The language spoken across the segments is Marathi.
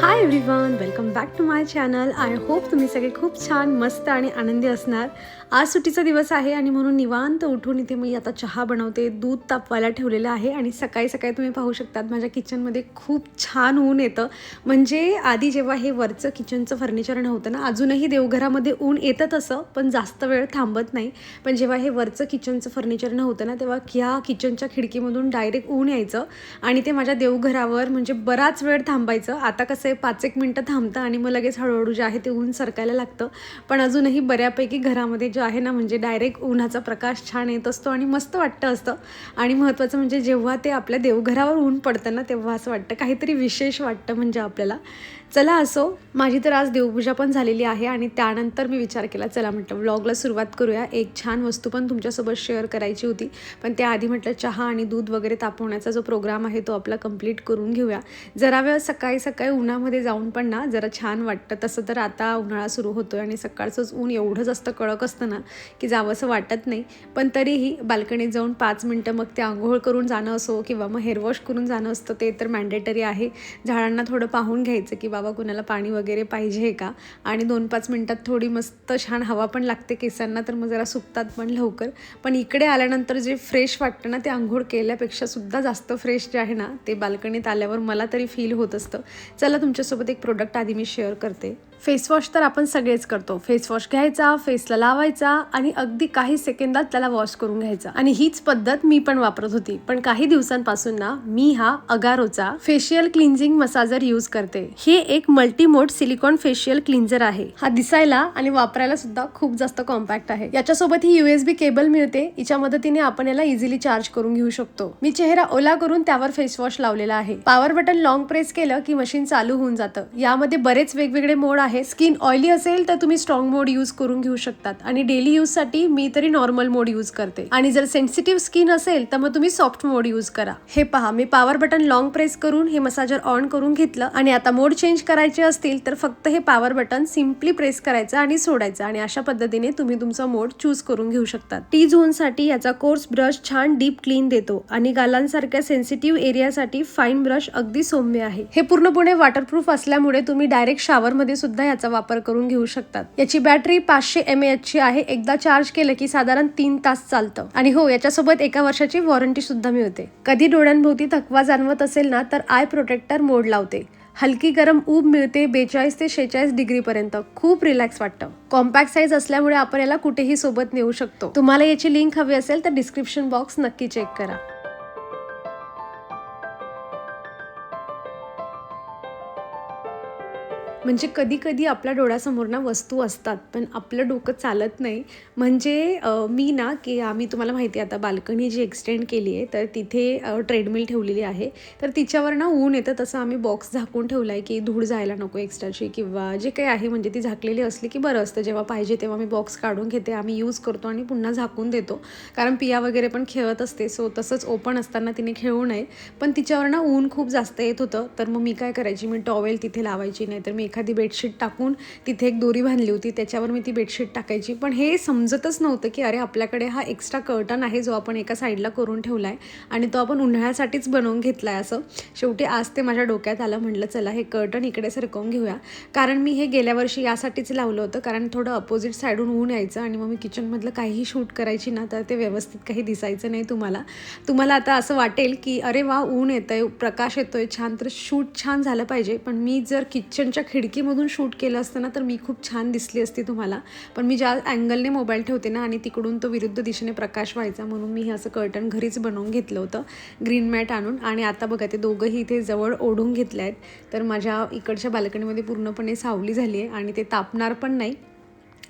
High everyone, welcome back to my channel. I hope तुम्ही सगळे खूप छान मस्त आणि आनंदी असणार. आज सुट्टीचा दिवस आहे आणि म्हणून निवांत उठून इथे मी आता चहा बनवते. दूध तापवायला ठेवलेलं आहे आणि सकाळी सकाळी तुम्ही पाहू शकतात माझ्या किचनमध्ये खूप छान ऊन येतं. म्हणजे आधी जेव्हा हे वरचं किचनचं फर्निचर नव्हतं ना, अजूनही देवघरामध्ये ऊन येतं तसं, पण जास्त वेळ थांबत नाही. पण जेव्हा हे वरचं किचनचं फर्निचर नव्हतं ना, तेव्हा ह्या किचनच्या खिडकीमधून डायरेक्ट ऊन यायचं आणि ते माझ्या देवघरावर म्हणजे बराच वेळ थांबायचं. आता कसं 5-1 मिनटं थांबतं आणि मग लगेच हळूहळू जे आहे ते ऊन सरकायला लागतं. पण अजूनही बऱ्यापैकी घरामध्ये जे आहे ना, म्हणजे डायरेक्ट उन्हाचा प्रकाश छान येत असतो आणि मस्त वाटतं असतं. आणि महत्त्वाचं म्हणजे जेव्हा ते आपल्या देवघरावर ऊन पडतं ना, तेव्हा असं वाटतं काहीतरी विशेष वाटतं म्हणजे आपल्याला. चला असो, माझी तर आज देवपूजा पण झालेली आहे आणि त्यानंतर मी विचार केला चला म्हटलं व्लॉगला सुरुवात करूया. एक छान वस्तू पण तुमच्यासोबत शेअर करायची होती, पण त्याआधी म्हटलं चहा आणि दूध वगैरे तापवण्याचा जो प्रोग्राम आहे तो आपला कंप्लीट करून घेऊया. जरा वेळ सकाळी सकाळी उन्हामध्ये जाऊन पण ना जरा छान वाटतं. तसं तर आता उन्हाळा सुरू होतोय आणि सकाळचंच ऊन एवढं जास्त कडक असतं ना की जावंसं वाटत नाही. पण तरीही बाल्कनीत जाऊन 5 मिनटं मग ते आंघोळ करून जाणं असो किंवा मग हेअरवॉश करून जाणं असतं ते तर मॅन्डेटरी आहे. झाडांना थोडं पाहून घ्यायचं की बाबा कुणाला पाणी वगैरे पाहिजे का, आणि 2-5 मिनटात थोडी मस्त छान हवा पण लागते केसांना, तर मग जरा सुकतात पण लवकर. पण इकडे आल्यानंतर जे फ्रेश वाटतं ना ते आंघोळ केल्यापेक्षा सुद्धा जास्त फ्रेश जे आहे ना ते बाल्कनीत आल्यावर मला तरी फील होत असतं. चला तुमच्यासोबत एक प्रोडक्ट आधी मी शेअर करते. फेसवॉश तर आपण सगळेच करतो. फेसवॉश घ्यायचा, फेसला लावायचा आणि अगदी काही सेकंदात त्याला वॉश करून घ्यायचा. आणि हीच पद्धत मी पण वापरत होती. पण काही दिवसांपासून ना मी हा अगारोचा फेशियल क्लिन्झिंग मसाजर यूज करते. हे एक मल्टीमोड सिलिकॉन फेशियल क्लिन्झर आहे. हा दिसायला आणि वापरायला सुद्धा खूप जास्त कॉम्पॅक्ट आहे. याच्यासोबत ही USB केबल मिळते. हिच्या मदतीने आपण याला इझिली चार्ज करून घेऊ शकतो. मी चेहरा ओला करून त्यावर फेसवॉश लावलेला आहे. पॉवर बटन लॉंग प्रेस केलं की मशीन चालू होऊन जातं. यामध्ये बरेच वेगवेगळे मोड आहे. स्किन ऑइली असेल तर तुम्ही स्ट्रॉंग मोड यूज करून घेऊ शकतात आणि डेली यूज साठी मी तरी नॉर्मल मोड यूज करते. आणि जर सेन्सिटिव्ह स्किन असेल तर मग तुम्ही सॉफ्ट मोड यूज करा. हे पहा, मी पॉवर बटन लॉंग प्रेस करून हे मसाजर ऑन करून घेतलं आणि आता मोड चेंज करायचे असतील तर फक्त हे पॉवर बटन सिम्पली प्रेस करायचं आणि सोडायचं आणि अशा पद्धतीने तुम्ही तुमचा मोड चूज करून घेऊ शकता. टी झोन साठी याचा कोर्स ब्रश छान डीप क्लीन देतो आणि गालांसारख्या सेन्सिटिव्ह एरियासाठी फाईन ब्रश अगदी सौम्य आहे. हे पूर्णपणे वॉटरप्रूफ असल्यामुळे तुम्ही डायरेक्ट शॉवर मध्ये सुद्धा याचा वापर करून घेऊ शकतात. याची बॅटरी 500 mAh ची आहे. एकदा चार्ज केलं की साधारण 3 तास चालतं. आणि हो, याच्यासोबत 1 वर्षाची वॉरंटी सुद्धा मिळते. कधी डोळ्यांभोवती थकवा जाणवत असेल ना तर आय प्रोटेक्टर मोड लावते. हलकी गरम ऊब मिळते 42 ते 46 डिग्री पर्यंत. खूप रिलॅक्स वाटतं. कॉम्पॅक्ट साईज असल्यामुळे आपण याला कुठेही सोबत नेऊ शकतो. तुम्हाला याची लिंक हवी असेल तर डिस्क्रिप्शन बॉक्स नक्की चेक करा. म्हणजे कधी कधी आपल्या डोळ्यासमोर ना वस्तू असतात पण आपलं डोकं चालत नाही. म्हणजे मी ना की आम्ही तुम्हाला माहिती आहे आता बाल्कनी जी एक्सटेंड केली आहे तर तिथे ट्रेडमिल ठेवलेली आहे. तर तिच्यावर ना ऊन येतं तसं आम्ही बॉक्स झाकून ठेवला आहे की धूळ जायला नको एक्स्ट्राची किंवा जे काही आहे. म्हणजे ती झाकलेली असली की बरं असतं. जेव्हा पाहिजे तेव्हा मी बॉक्स काढून घेते, आम्ही यूज करतो आणि पुन्हा झाकून देतो. कारण पिया वगैरे पण खेळत असते, सो तसंच ओपन असताना तिने खेळू नये. पण तिच्यावर ना ऊन खूप जास्त येत होतं तर मग मी काय करायची, मी टॉवेल तिथे लावायची, नाही तर मी एखादी बेडशीट टाकून तिथे एक दोरी बांधली होती त्याच्यावर मी ती बेडशीट टाकायची. पण हे समजतच नव्हतं की अरे आपल्याकडे हा एक्स्ट्रा कर्टन आहे जो आपण एका साईडला करून ठेवला आहे आणि तो आपण उन्हाळ्यासाठीच बनवून घेतला आहे. असं शेवटी आज ते माझ्या डोक्यात आलं. म्हटलं चला हे कर्टन इकडे सरकवून घेऊया. कारण मी हे गेल्या वर्षी यासाठीच लावलं होतं कारण थोडं अपोजिट साईडून ऊन यायचं आणि मग मी किचनमधलं काहीही शूट करायची ना तर ते व्यवस्थित काही दिसायचं नाही. तुम्हाला आता असं वाटेल की अरे वा ऊन येतंय, प्रकाश येतोय छान, तर शूट छान झालं पाहिजे. पण मी जर किचनच्या खिडकीमधून शूट केलं असतं ना तर मी खूप छान दिसली असती तुम्हाला. पण मी ज्या अँगलने मोबाईल ठेवते ना आणि तिकडून तो विरुद्ध दिशेने प्रकाश व्हायचा, म्हणून मी हे असं कर्टन घरीच बनवून घेतलं होतं ग्रीन मॅट आणून. आणि आता बघा ते दोघंही इथे जवळ ओढून घेतले आहेत. तर माझ्या इकडच्या बाल्कनीमध्ये पूर्णपणे सावली झाली आहे आणि ते तापणार पण नाही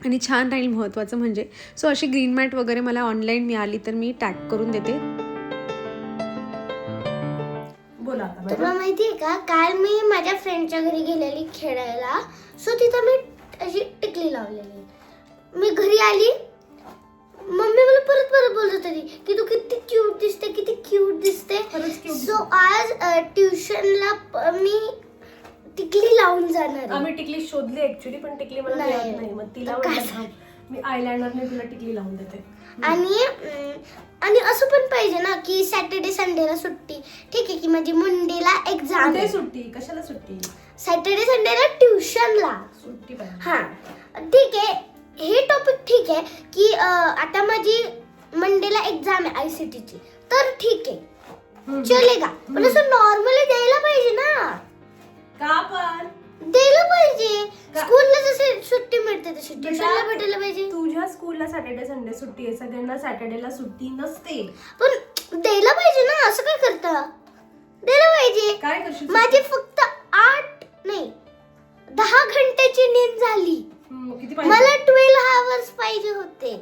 आणि छान राहील महत्त्वाचं म्हणजे. सो अशी ग्रीन मॅट वगैरे मला ऑनलाईन मिळाली तर मी टॅग करून देते. तुला माहितीये का, काल मी माझ्या फ्रेंडच्या घरी गेलेली खेळायला. सो तिथं मी अशी टिकली लावलेली. मी घरी आली, मम्मी मला परत परत बोलत होती की तू किती क्यूट दिसते, किती क्यूट दिसते. सो आज ट्युशनला मी टिकली लावून जाणार. आम्ही टिकली शोधली ऍक्च्युली, पण टिकली मला मिळत नाही. मग तिला मी आयलाइनरने तुला टिकली लावून देते. आणि असं पण पाहिजे ना की सॅटर्डे संडेला सुट्टी. ठीक आहे की माझी मंडेला एक्झाम आहे. सुट्टी कशाला सुट्टी? सॅटर्डे संडेला ट्युशनला. सुट्टी पाहिजे. हा ठीक आहे, हे टॉपिक ठीक आहे की आता माझी मंडेला एक्झाम आहे ICTची, तर ठीक आहे चलेगा. पण असं नॉर्मली द्यायला पाहिजे ना. का पण द्यायला पाहिजे. स्कूलला जसे सुट्टी मिळते तशी ट्युशनला भेटायला पाहिजे. तुझ्या स्कूलला सॅटर्डे संडे सुट्टी आहे, सगळ्यांना सॅटर्डेला सुट्टी नसते. पण द्यायला पाहिजे ना. असं काय करता? द्यायला पाहिजे. काय करशील? माझी फक्त 8 नाही 10 घंट्याची नींद झाली. किती पाहिजे? मला 12 आवर्स पाहिजे होते.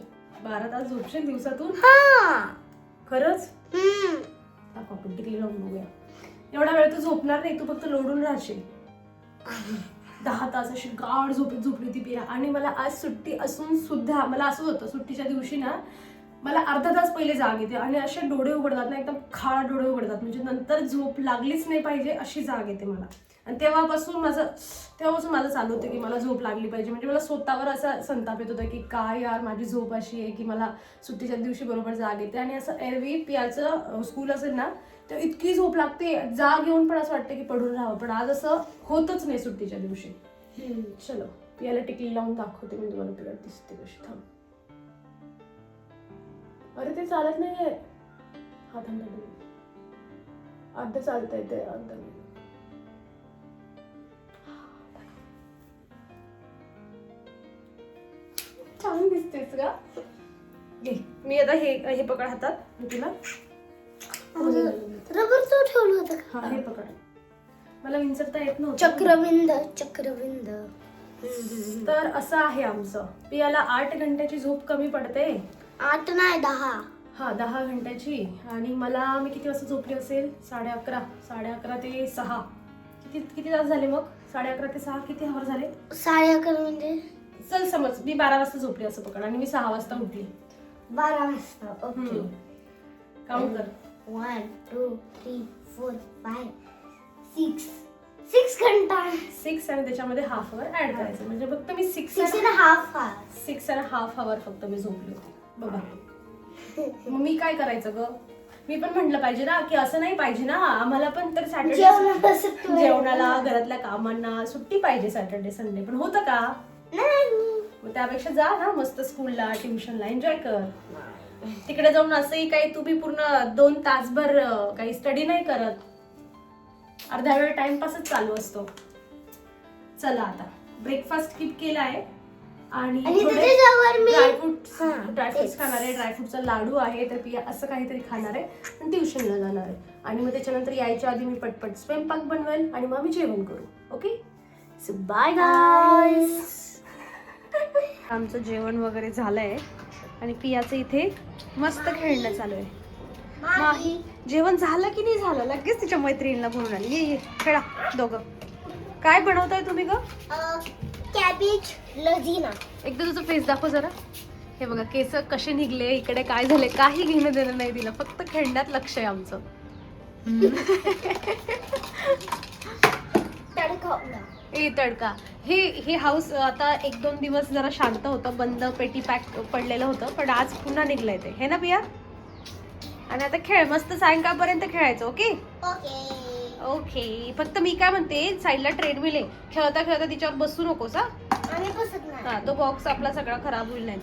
12 तास झोपशील दिवसातून? हा खरंच? हम्म. आपण टिकली लावून बघूया. एवढा वेळ तू झोपणार नाही, तू फक्त लोडून राहशील. 10 तास अशी गाढ झोपेत झोपली ती पिया. आणि मला आज सुट्टी असून सुद्धा मला असं होतं, सुट्टीच्या दिवशी ना मला अर्धा तास पहिले जाग येते आणि असे डोळे उघडतात ना, एकदम खाड डोळे उघडतात, म्हणजे नंतर झोप लागलीच नाही पाहिजे अशी जाग येते मला. आणि तेव्हापासून माझं चालू होतं की मला झोप लागली पाहिजे. म्हणजे मला स्वतःवर असा संताप येत होता की काय यार माझी झोप अशी आहे की मला सुट्टीच्या दिवशी बरोबर जाग येते. आणि असं एरवी पियाचं स्कूल असेल ना तर इतकी झोप लागते, जाग येऊन पण असं वाटतं की पडून राहावं, पण आज असं होतच नाही सुट्टीच्या दिवशी. चलो पियाला टिकली लावून दाखवते मी तुम्हाला, पिया दिसते कशी. थांब. अरे ते चालत नाहीये. हा थांब, अर्ध चालता येते अर्ध नाही. छान दिसतेस का? घे मी आता हे पकड हातात, मी तुला रबर तो ठेवलं होतं का? हा हे पकड. मला विंचरता येत नव्हतं. चक्रविंद. तर असं आहे आमचं. पियाला 8 घंट्याची झोप कमी पडते. 8 नाही 10. हा 10 घंट्याची. आणि मी किती वाजता झोपली असेल? 11:30 ते 6. किती तास झाले मग? 11:30 ते 6 किती आवर झाले? 11:30 म्हणजे चल समज मी 12 वाजता झोपली असं पकड आणि मी 6 वाजता उठली. 12 वाजता. ओके. काउंट कर. 1 2 3 4 5 6 घंटा. 6 आणि त्याच्यामध्ये हाफ आवर ऍड करायचं, म्हणजे फक्त मी 6 and a half hours. 6.5 आवर फक्त मी झोपली होती. बघा मग मी काय करायचं ग? मी पण म्हटलं पाहिजे ना की असं नाही पाहिजे ना, आम्हाला पण तर सॅटर्डे जेवणाला घरातल्या कामांना सुट्टी पाहिजे सॅटर्डे संडे, पण होतं का? मग त्यापेक्षा जा ना मस्त स्कूलला ट्युशनला एन्जॉय कर. तिकडे जाऊन असंही काही तुम्ही पूर्ण 2 तासभर काही स्टडी नाही करत, अर्धा वेळ टाइमपासच चालू असतो. चला आता ब्रेकफास्ट स्किप केला आहे आणि ड्रायफ्रुट्स खाणार आहे. ड्रायफ्रुटचा लाडू आहे, तर पिया असं काहीतरी खाणार आहे आणि ट्युशनला जाणार आहे. आणि मग त्याच्यानंतर यायच्या आधी मी पटपट स्वयंपाक बनवेल आणि मग आम्ही जेवण करू. Okay so bye guys. आमचं जेवण वगैरे झालंय आणि पियाचं इथे मस्त खेळणं चालू आहे. नाही जेवण झालं की नाही झालं, लगेच तिच्या मैत्रिणीला बोलून आली. ये खेळा दोघं. काय बनवताय तुम्ही ग? कॅबेज लजीना. एकदा तुझं फेस दाखव जरा. हे बघा केस कसे निघले, इकडे काय झाले, काही घेणं देणं नाही दिलं, फक्त खेळण्यात लक्ष आहे आमचं. तडका. हे हाऊस आता 1-2 दिवस जरा शांत होतं, बंद पेटी पॅक पडलेलं होतं, पण आज पुन्हा निघलंय ते, हे ना पिया? आणि आता खेळ मस्त सायंकाळपर्यंत खेळायचं. Okay okay. फक्त मी काय म्हणते, साईडला ट्रेडमिल आहे, खेळता खेळता तिच्यावर बसू नकोस. हा तो बॉक्स आपला सगळा खराब होईल नाही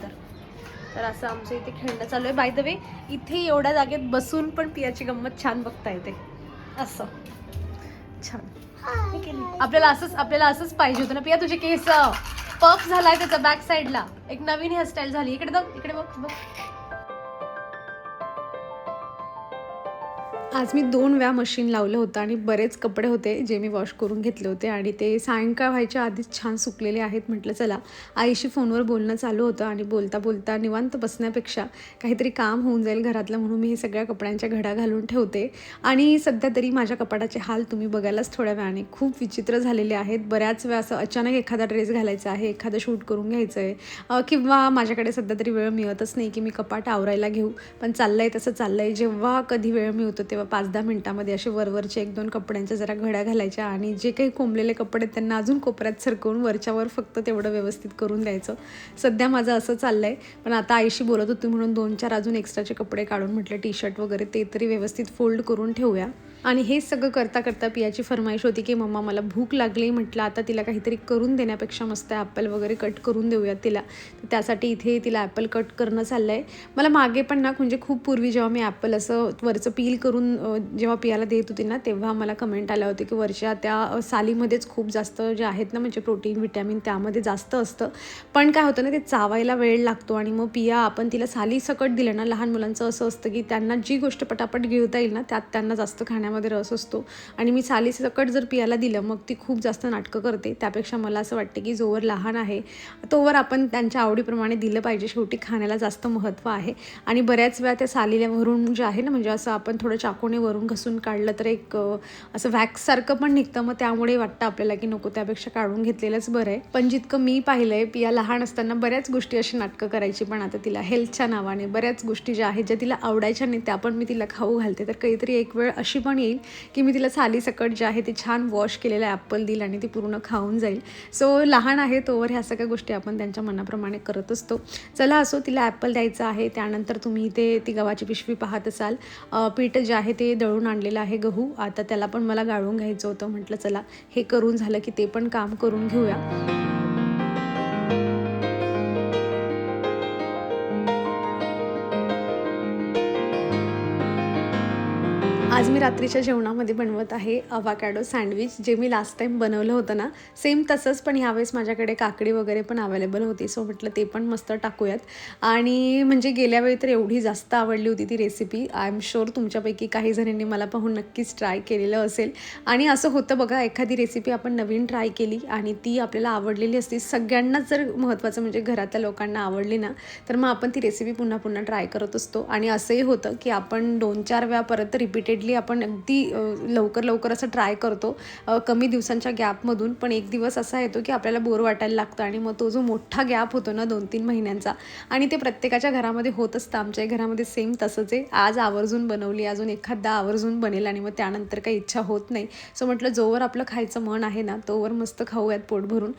तर असं आमचं इथे खेळणं चालू आहे. बाय द वे इथे एवढ्या जागेत बसून पण पियाची गंमत छान बघता येते. असं छान. आपल्याला असंच पाहिजे होतं ना पिया. तुझे केस पफ झालाय त्याचा बॅक साईडला, एक नवीन हेअरस्टाईल झाली. इकडे बघ. आज मी 2 वेळा मशीन लावलं होतं आणि बरेच कपडे होते जे मी वॉश करून घेतले होते आणि ते सायंकाळ व्हायच्या आधीच छान सुकलेले आहेत. म्हटलं चला आईशी फोनवर बोलणं चालू होतं आणि बोलता बोलता निवांत बसण्यापेक्षा काहीतरी काम होऊन जाईल घरातलं, म्हणून मी हे सगळ्या कपड्यांच्या घड्या घालून ठेवते. आणि सध्या तरी माझ्या कपाटाचे हाल तुम्ही बघायलाच थोड्या वेळाने खूप विचित्र झालेले आहेत. बऱ्याच वेळा असं अचानक एखादा ड्रेस घालायचा आहे, एखादं शूट करून घ्यायचं आहे, किंवा माझ्याकडे सध्या तरी वेळ मिळतच नाही की मी कपाट आवरायला घेऊ, पण चाललंय तसं चाललंय. जेव्हा कधी वेळ मिळतो तेव्हा 5-10 मिनटामध्ये असे वरवरचे 1-2 कपड्यांच्या जरा घड्या घालायच्या आणि जे काही कोंबलेले कपडे त्यांना अजून कोपऱ्यात सरकवून वरच्यावर फक्त तेवढं व्यवस्थित करून द्यायचं. सध्या माझं असं चाललं आहे. पण आता आईशी बोलत होती म्हणून 2-4 अजून एक्स्ट्राचे कपडे काढून म्हटलं टी शर्ट वगैरे ते तरी व्यवस्थित फोल्ड करून ठेवूया. आणि हे सगळं करता करता पियाची फरमाईश होती की मम्मा मला भूक लागली. म्हटलं आता तिला काहीतरी करून देण्यापेक्षा मस्त ॲपल वगैरे कट करून देऊयात तिला. तर त्यासाठी इथे तिला ॲपल कट करणं चाललं आहे. मला मागे पण ना म्हणजे खूप पूर्वी जेव्हा मी ॲपल असं वरचं पील करून जेव्हा पियाला देत होती ना तेव्हा मला कमेंट आल्या होती की वरच्या त्या सालीमध्येच खूप जास्त जे आहेत ना म्हणजे प्रोटीन विटॅमिन त्यामध्ये जास्त असतं. पण काय होतं ना ते चावायला वेळ लागतो आणि मग पिया आपण तिला साली सकट दिलं ना, लहान मुलांचं असं असतं की त्यांना जी गोष्ट पटापट गिळता येईल ना त्यात त्यांना जास्त खाण्यामध्ये रस असतो. आणि मी साली सकट जर पियाला दिलं मग ती खूप जास्त नाटकं करते. त्यापेक्षा मला असं वाटते की जोवर लहान आहे तोवर आपण त्यांच्या आवडीप्रमाणे दिलं पाहिजे. शेवटी खाण्याला जास्त महत्त्व आहे. आणि बऱ्याच वेळा त्या सालीला वरून जे आहे ना म्हणजे असं आपण थोडं चाकूने वरून घसून काढलं तर एक असं वॅक्ससारखं पण निघतं. मग त्यामुळे वाटतं आपल्याला की नको त्यापेक्षा काढून घेतलेलंच बरं आहे. पण जितकं मी पाहिलं आहे पिया लहान असताना बऱ्याच गोष्टी अशी नाटकं करायची. पण आता तिला हेल्थच्या नावाने बऱ्याच गोष्टी ज्या आहेत ज्या तिला आवडायच्या नाही त्या पण मी तिला खाऊ घालते. तर काहीतरी एक वेळ अशी पण येईल की मी तिला साली सकट जे आहे ते छान वॉश केलेलं ॲपल देईल आणि ती पूर्ण खाऊन जाईल. सो लहान आहे तोवर ह्या सगळ्या गोष्टी आपण त्यांच्या मनाप्रमाणे करत असतो. चला असो तिला ॲपल द्यायचं आहे. त्यानंतर तुम्ही इथे ती गव्हाची पिशवी पाहत असाल. पीठ जे आहे ते दळून आणलेलं आहे गहू. आता त्याला पण मला गाळून घ्यायचं होतं. म्हटलं चला हे करून झालं की ते पण काम करून घेऊया. आज मी रात्रीच्या जेवणामध्ये बनवत आहे अवाकॅडो सँडविच. जे मी लास्ट टाईम बनवलं होतं ना सेम तसंच, पण ह्यावेळेस माझ्याकडे काकडी वगैरे पण अवेलेबल होती. सो म्हटलं ते पण मस्त टाकूयात. आणि म्हणजे गेल्या वेळी तर एवढी जास्त आवडली होती ती रेसिपी. आय एम शुअर तुमच्यापैकी काही जणांनी मला पाहून नक्कीच ट्राय केलेलं असेल. आणि असं होतं बघा एखादी रेसिपी आपण नवीन ट्राय केली आणि ती आपल्याला आवडलेली असते. सगळ्यांनाच जर महत्त्वाचं म्हणजे घरातल्या लोकांना आवडली ना तर मग आपण ती रेसिपी पुन्हा पुन्हा ट्राय करत असतो. आणि असंही होतं की आपण 2-4 वेळा परत रिपीटेडली आपण अगदी लवकर असं ट्राय करतो कमी दिवसांच्या गॅपमधून. पण एक दिवस असा येतो की आपल्याला बोर वाटायला लागतं आणि मग तो जो मोठा गॅप होतो ना 2-3 महिन्यांचा आणि ते प्रत्येकाच्या घरामध्ये होत असतं. आमच्या घरामध्ये सेम तसंच आहे. आज आवर्जून बनवली, अजून एखादा आवर्जून बनेल आणि मग त्यानंतर काही इच्छा होत नाही. सो म्हटलं जोवर आपलं खायचं मन आहे ना तोवर मस्त खाऊयात पोट भरून.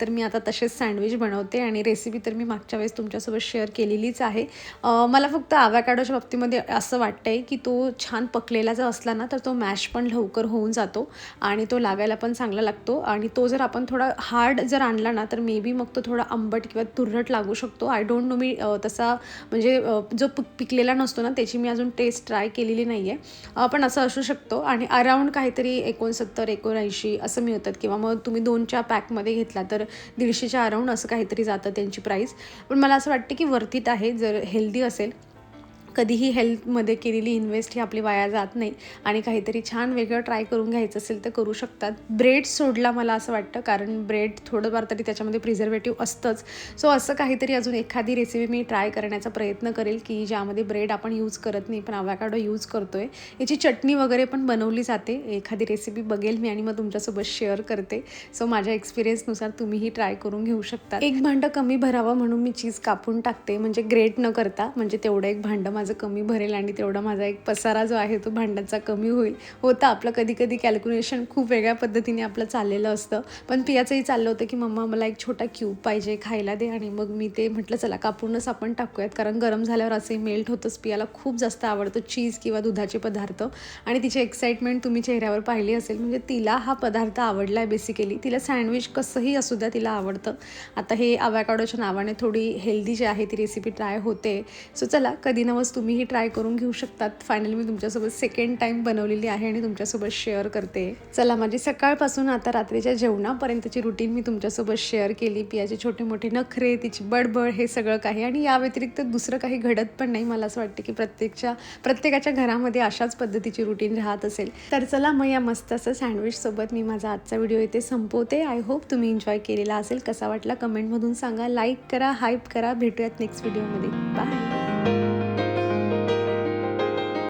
तर मी आता तसेच सँडविच बनवते आणि रेसिपी तर मी मागच्या वेळेस तुमच्यासोबत शेअर केलेलीच आहे. मला फक्त अवाकॅडोच्या बाबतीमध्ये असं वाटतंय की तो छान पकलेला जर असला ना तर तो मॅश पण लवकर होऊन जातो आणि तो लागायला पण चांगला लागतो. आणि तो जर आपण थोडा हार्ड जर आणला ना तर मे बी मग तो थोडा आंबट किंवा तुरट लागू शकतो. I don't know. मी तसा म्हणजे जो पिकलेला नसतो ना त्याची मी अजून टेस्ट ट्राय केलेली नाही आहे. पण असं असू शकतो. आणि अराऊंड काहीतरी 69-79 असं मिळतात किंवा मग तुम्ही 2च्या पॅकमध्ये घेतला तर 150च्या अराऊंड असं काहीतरी जातं त्यांची प्राईस. पण मला असं वाटतं की वर्थ इट आहे जर हेल्दी असेल. कधीही हेल्थमध्ये केलेली इन्व्हेस्ट ही आपली वाया जात नाही. आणि काहीतरी छान वेगळं ट्राय करून घ्यायचं असेल तर करू शकतात. ब्रेड सोडला मला असं वाटतं कारण ब्रेड थोडंफार तरी त्याच्यामध्ये प्रिझर्वेटिव्ह असतंच. सो असं काहीतरी अजून एखादी रेसिपी मी ट्राय करण्याचा प्रयत्न करेल की ज्यामध्ये ब्रेड आपण यूज करत नाही पण अवॅकाडो यूज करतो आहे. याची चटणी वगैरे पण बनवली जाते. एखादी रेसिपी बघेल मी आणि मग तुमच्यासोबत शेअर करते. सो माझ्या एक्सपिरियन्सनुसार तुम्हीही ट्राय करून घेऊ शकता. एक भांडं कमी भरावं म्हणून मी चीज कापून टाकते म्हणजे ग्रेट न करता. म्हणजे तेवढं एक भांडं माझं कमी भरेल आणि तेवढा माझा एक पसारा जो आहे तो भांड्याचा कमी होईल. होतं आपलं कधी कधी कॅल्क्युलेशन खूप वेगळ्या पद्धतीने आपलं चाललेलं असतं. पण पियाचंही चाललं होतं की मम्मा मला एक छोटा क्यूब पाहिजे खायला दे. आणि मग मी ते म्हटलं चला कापूनच आपण टाकूयात कारण गरम झाल्यावर असे मेल्ट होतंच. पियाला खूप जास्त आवडतं चीज किंवा दुधाचे पदार्थ आणि तिची एक्साइटमेंट तुम्ही चेहऱ्यावर पाहिली असेल. म्हणजे तिला हा पदार्थ आवडला आहे बेसिकली. तिला सँडविच कसंही असू द्या तिला आवडतं. आता हे अवॅकाडोच्या नावाने थोडी हेल्दी जी आहे ती रेसिपी ट्राय होते. सो चला कधी नवस तुम्हीही ट्राय करून घेऊ शकतात. फायनली मी तुमच्यासोबत सेकंड टाईम बनवलेली आहे आणि तुमच्यासोबत शेअर करते. चला माझी सकाळपासून आता रात्रीच्या जेवणापर्यंतची रुटीन मी तुमच्यासोबत शेअर केली. पियाचे छोटे मोठे नखरे, तिची बडबड हे सगळं काही. आणि या व्यतिरिक्त दुसरं काही घडत पण नाही. मला असं वाटतं की प्रत्येकाच्या घरामध्ये अशाच पद्धतीची रुटीन राहत असेल. तर चला मग या मस्त असं सँडविचसोबत मी माझा आजचा व्हिडिओ इथे संपवते. आय होप तुम्ही एन्जॉय केलेला असेल. कसा वाटला कमेंटमधून सांगा. लाईक करा, हाईप करा. भेटूयात नेक्स्ट व्हिडिओमध्ये. बाय.